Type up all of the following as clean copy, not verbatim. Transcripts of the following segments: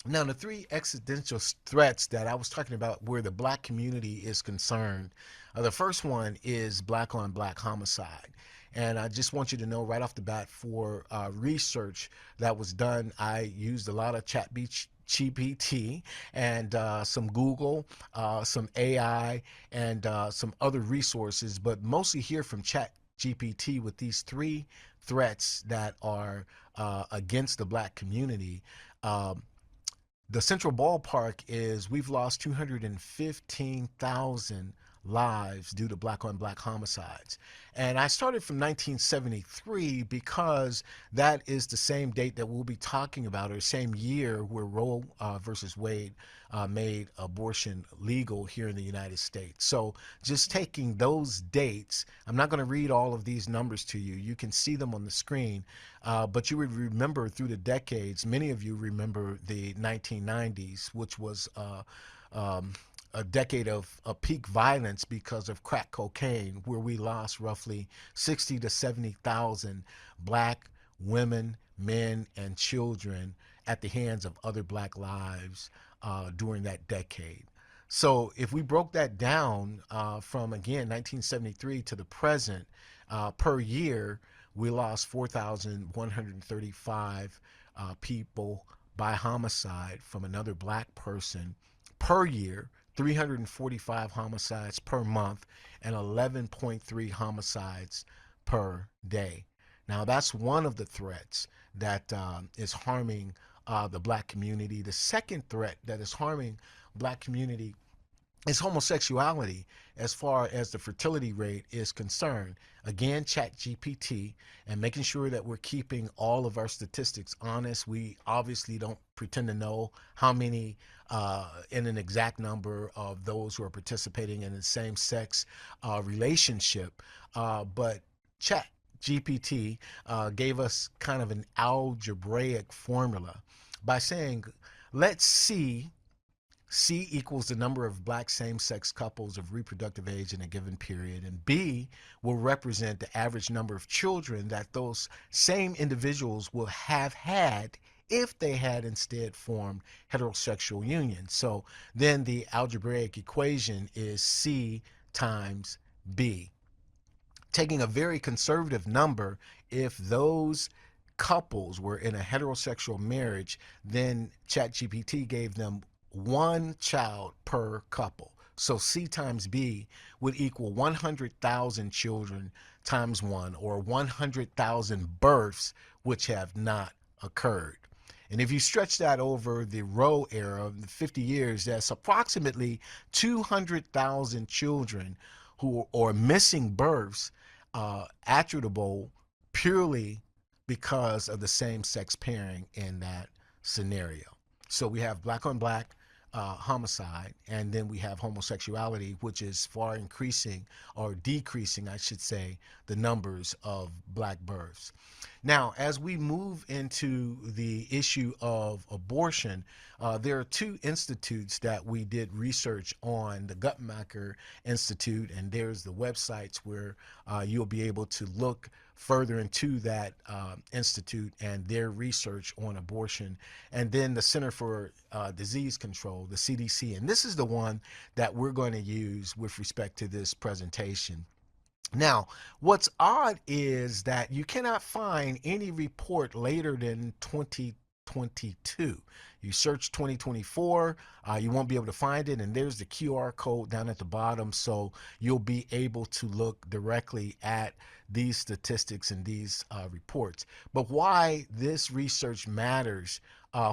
Now, the three existential threats that I was talking about where the black community is concerned, the first one is black-on-black homicide. And I just want you to know right off the bat for research that was done, I used a lot of GPT and some Google, some AI, and some other resources, but mostly here from Chat GPT with these three threats that are against the black community. Um, the central ballpark is we've lost 215,000 lives due to black on black homicides. And I started from 1973 because that is the same date that we'll be talking about, or same year where Roe versus Wade made abortion legal here in the United States. So just taking those dates, I'm not going to read all of these numbers to you. You can see them on the screen, but you would remember through the decades, many of you remember the 1990s, which was a decade of peak violence because of crack cocaine, where we lost roughly 60 to 70,000 black women, men, and children at the hands of other black lives during that decade. So if we broke that down from, again, 1973 to the present, per year, we lost 4,135 people by homicide from another black person per year, 345 homicides per month, and 11.3 homicides per day. Now, that's one of the threats that is harming the black community. The second threat that is harming black community is homosexuality as far as the fertility rate is concerned. Again, chat GPT and making sure that we're keeping all of our statistics honest. We obviously don't pretend to know how many in an exact number of those who are participating in the same sex relationship, but chat GPT gave us kind of an algebraic formula by saying, let's see, C equals the number of black same-sex couples of reproductive age in a given period, and B will represent the average number of children that those same individuals will have had if they had instead formed heterosexual unions. So then the algebraic equation is C times B. Taking a very conservative number, if those couples were in a heterosexual marriage, then ChatGPT gave them one child per couple. So C times B would equal 100,000 children times one, or 100,000 births which have not occurred. And if you stretch that over the Roe era, 50 years, that's approximately 200,000 children who are missing births attributable purely because of the same-sex pairing in that scenario. So we have black on black homicide, and then we have homosexuality, which is far increasing or decreasing, I should say, the numbers of black births. Now, as we move into the issue of abortion, there are two institutes that we did research on, the Guttmacher Institute, and there's the websites where you'll be able to look further into that institute and their research on abortion, and then the Center for Disease Control, the CDC. And this is the one that we're going to use with respect to this presentation. Now, what's odd is that you cannot find any report later than 2022. You search 2024, you won't be able to find it, and there's the QR code down at the bottom, so you'll be able to look directly at these statistics and these reports. But why this research matters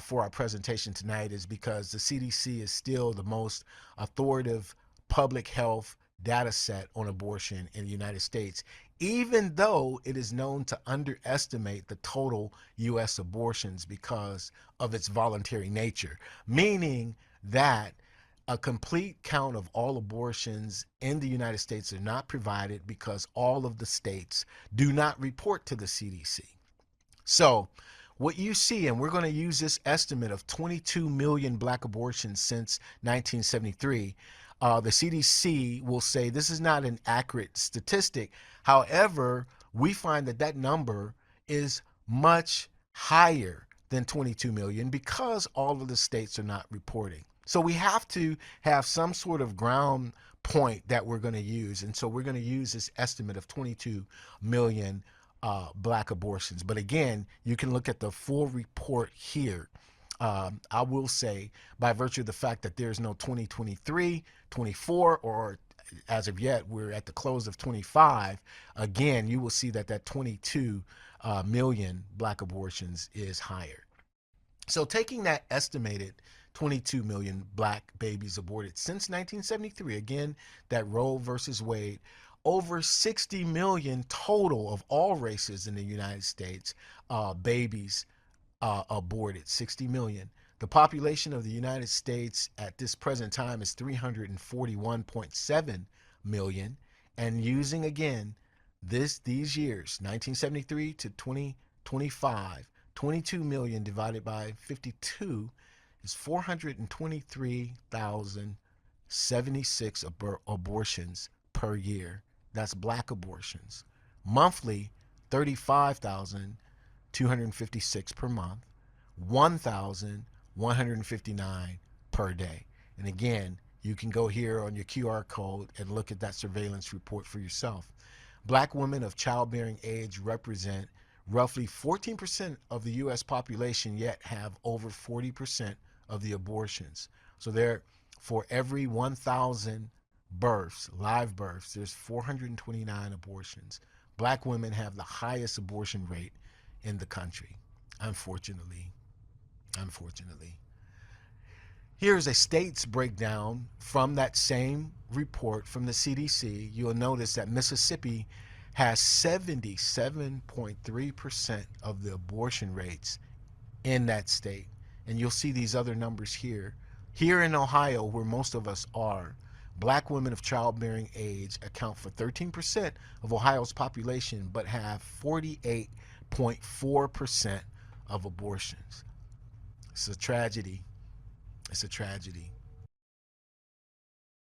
for our presentation tonight is because the CDC is still the most authoritative public health data set on abortion in the United States, even though it is known to underestimate the total U.S. abortions because of its voluntary nature, meaning that a complete count of all abortions in the United States are not provided because all of the states do not report to the CDC. So what you see, and we're going to use this estimate of 22 million black abortions since 1973, the CDC will say this is not an accurate statistic. However, we find that that number is much higher than 22 million because all of the states are not reporting. So we have to have some sort of ground point that we're going to use. And so we're going to use this estimate of 22 million black abortions. But again, you can look at the full report here. I will say, by virtue of the fact that there's no 2023, 24, or as of yet, we're at the close of 25. Again, you will see that that 22 million black abortions is higher. So taking that estimated 22 million black babies aborted since 1973, again, that Roe versus Wade, over 60 million total of all races in the United States, babies aborted, 60 million. The population of the United States at this present time is 341.7 million. And using again these years, 1973 to 2025, 22 million divided by 52 is 423,076 abortions per year. That's black abortions. Monthly, 35,256 per month, 1,159 per day. And again, you can go here on your QR code and look at that surveillance report for yourself. Black women of childbearing age represent roughly 14% of the U.S. population, yet have over 40% of the abortions. So there, for every 1,000 births, live births, there's 429 abortions. Black women have the highest abortion rate in the country, unfortunately. Here's a state's breakdown from that same report from the CDC. You'll notice that Mississippi has 77.3% of the abortion rates in that state. And you'll see these other numbers here. Here in Ohio, where most of us are, black women of childbearing age account for 13% of Ohio's population, but have 48.4% of abortions. It's a tragedy. It's a tragedy.